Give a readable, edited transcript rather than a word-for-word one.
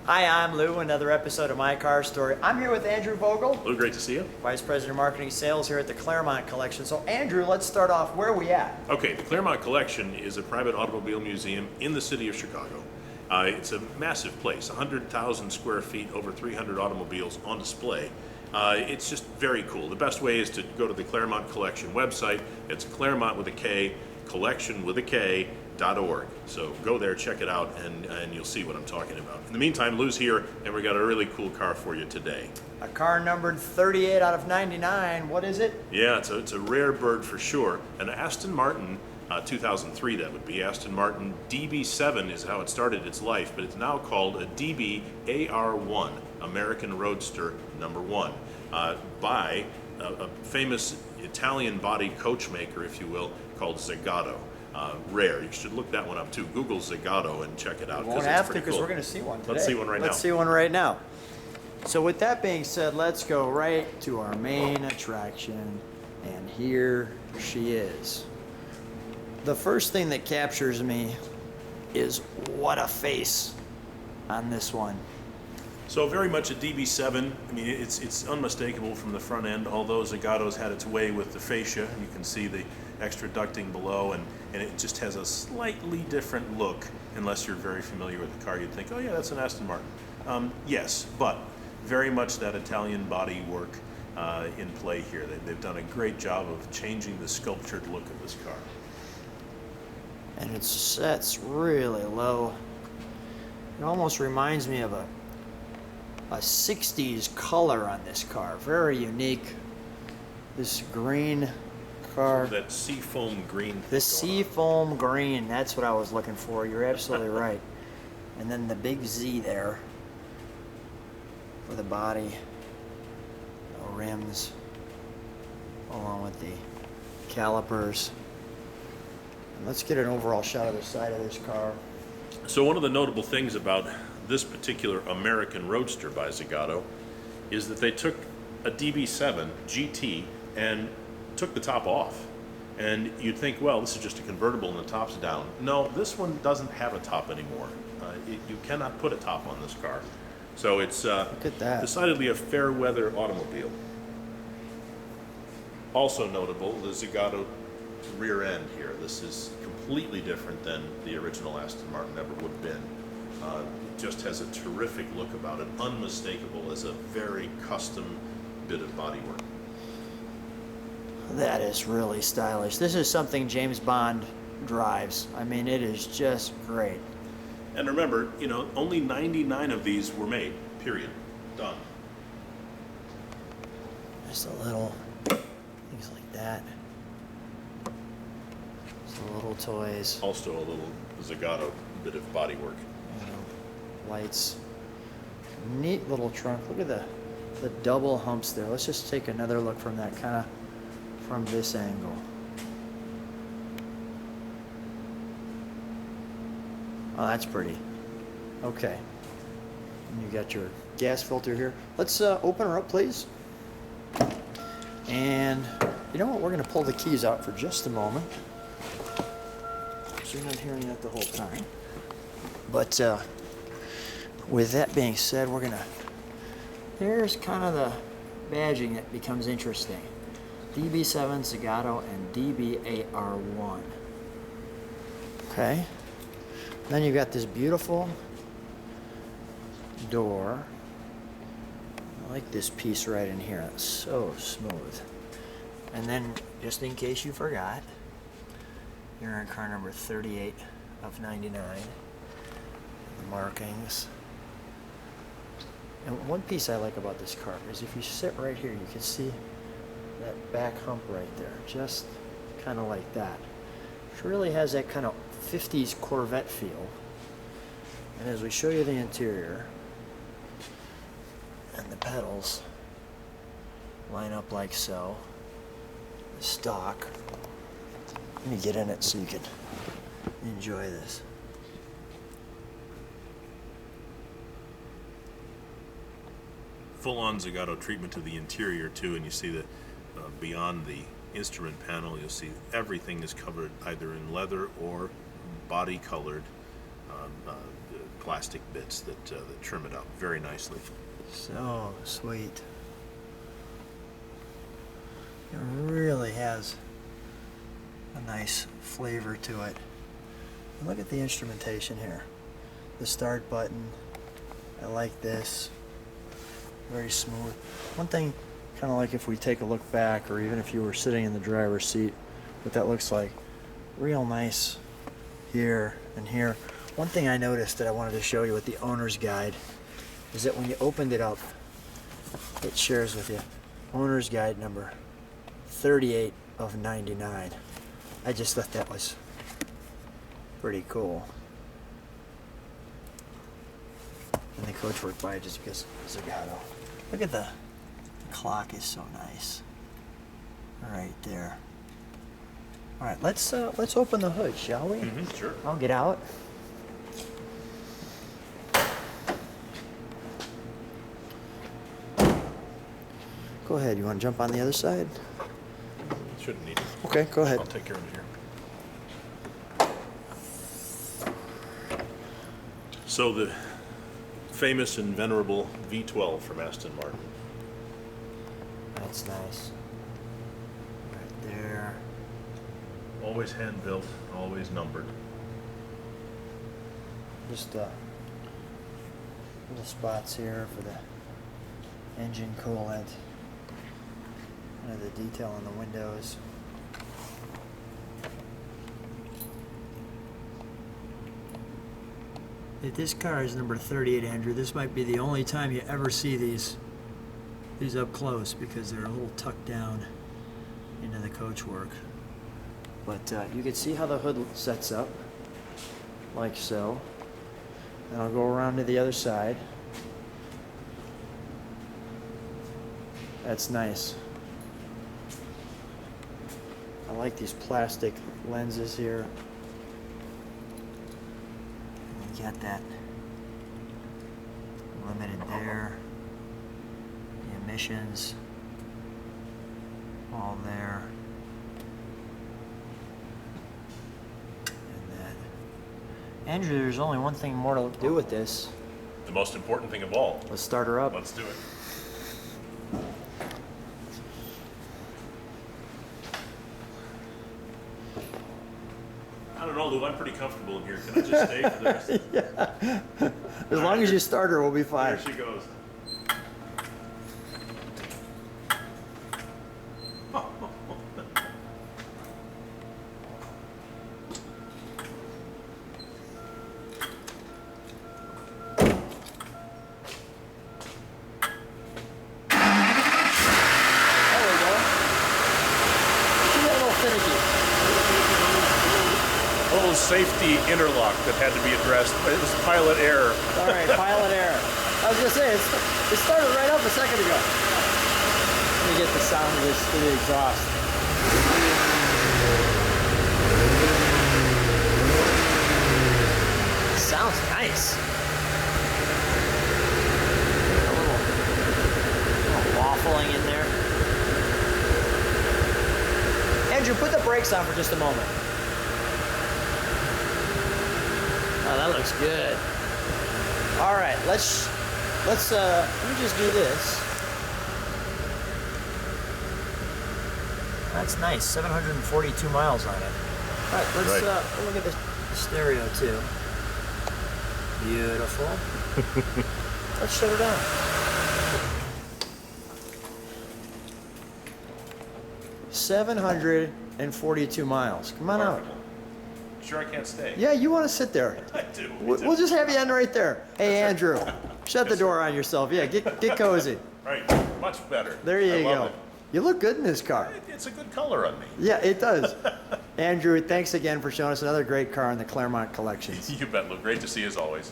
Hi, I'm Lou, another episode of My Car Story. I'm here with Andrew Vogel, Lou, great to see you. Vice President of Marketing Sales here at the Klairmont Kollections. So Andrew, let's start off, where are we at? Okay, the Klairmont Collection is a private automobile museum in the city of Chicago. It's a massive place, 100,000 square feet, over 300 automobiles on display. It's just very cool. The best way is to go to the Klairmont Kollection website. It's Klairmont with a K, collection with a K.org. So go there, check it out, and you'll see what I'm talking about. In the meantime, Lou's here, and we got a really cool car for you today. A car numbered 38 out of 99. What is it? Yeah, it's a rare bird for sure. An Aston Martin, 2003 that would be. Aston Martin DB7 is how it started its life, but it's now called a DB AR1, American Roadster number 1, by a famous Italian body coach maker, if you will, called Zagato. Rare. You should look that one up too. Google Zagato and check it out. We won't have to because cool. we're going to see one today. Let's see one right now. Let's see one right now. So with that being said, let's go right to our main attraction, and here she is. The first thing that captures me is what a face on this one. So very much a DB7. I mean, it's unmistakable from the front end, although Zagato's had its way with the fascia. You can see the extra ducting below, and it just has a slightly different look. Unless you're very familiar with the car, you'd think, oh yeah, that's an Aston Martin. Yes, but very much that Italian body work in play here. They've done a great job of changing the sculptured look of this car. And it sets really low. It almost reminds me of a 60s color on this car. Very unique. This green car. That seafoam green. The seafoam green, that's what I was looking for. You're absolutely right. And then the big Z there for the body, the rims, along with the calipers. And let's get an overall shot of the side of this car. So one of the notable things about this particular American Roadster by Zagato is that they took a DB7 GT and took the top off. And you'd think, well, this is just a convertible and the top's down. No, this one doesn't have a top anymore. You cannot put a top on this car. So it's Look at that. decidedly a fair weather automobile. Also notable, the Zagato rear end here. This is completely different than the original Aston Martin ever would have been. It just has a terrific look about it, unmistakable as a very custom bit of bodywork. That is really stylish. This is something James Bond drives. I mean, it is just great. And remember, you know, only 99 of these were made, period. Done. Just a little things like that. Some little toys. Also a little Zagato bit of bodywork. You know, lights. Neat little trunk. Look at the double humps there. Let's just take another look from that kind of from this angle. Oh, that's pretty. Okay. And you got your gas filter here. Let's open her up, please. And you know what? We're going to pull the keys out for just a moment. So you're not hearing that the whole time. But with that being said, we're going to... There's kind of the badging that becomes interesting. DB7 Zagato and DB8R1. Okay. Then you've got this beautiful door. I like this piece right in here. It's so smooth. And then, just in case you forgot, you're in car number 38 of 99. The markings. And one piece I like about this car is if you sit right here, you can see that back hump right there. Just kind of like that. It really has that kind of 50s Corvette feel. And as we show you the interior, and the pedals line up like so, the stock. Let me get in it so you can enjoy this. Full-on Zagato treatment to the interior too, and you see that beyond the instrument panel, you'll see everything is covered either in leather or body-colored plastic bits that trim it up very nicely. So sweet. It really has a nice flavor to it. And look at the instrumentation here. The start button. I like this. Very smooth. One thing, kind of like if we take a look back, or even if you were sitting in the driver's seat, what that looks like. Real nice here and here. One thing I noticed that I wanted to show you with the owner's guide is that when you opened it up, it shares with you owner's guide number 38 of 99. I just thought that was pretty cool. And the coachwork by just because Zagato. Look at the clock is so nice. Right there. All right, let's open the hood, shall we? Mm-hmm, sure. I'll get out. Go ahead. You want to jump on the other side? Shouldn't need it. Okay, go ahead. I'll take care of it here. So the famous and venerable V12 from Aston Martin. That's nice. Right there. Always hand built, always numbered. Just little spots here for the engine coolant. And the detail on the windows. If this car is number 38, Andrew, this might be the only time you ever see these up close because they're a little tucked down into the coachwork. But you can see how the hood sets up, like so. And I'll go around to the other side. That's nice. I like these plastic lenses here. You got that limited there. The emissions all there. And then, Andrew, there's only one thing more to do with this. The most important thing of all. Let's start her up. Let's do it. I don't know, Lou, I'm pretty comfortable in here. Can I just stay for the rest of the Yeah. As long as you start her, we'll be fine. There she goes. Safety interlock that had to be addressed. It was pilot error. All right, pilot error. I was gonna say it started right up a second ago. Let me get the sound of this to the exhaust. Sounds nice. A little waffling in there. Andrew, put the brakes on for just a moment. Oh, that looks good. All right, let's let me just do this. That's nice, 742 miles on it. All right, let's we'll look at the stereo too. Beautiful. Let's shut her down. $742 miles. Come on out. Sure I can't stay? Yeah, you want to sit there. I do. We'll just have you end right there. Hey, Andrew, shut the door on yourself. Yeah, get cozy. Right, much better. There you I love go. it. You look good in this car. It's a good color on me. Yeah, it does. Andrew, thanks again for showing us another great car in the Klairmont Kollections. You bet, Lou. Great to see you as always.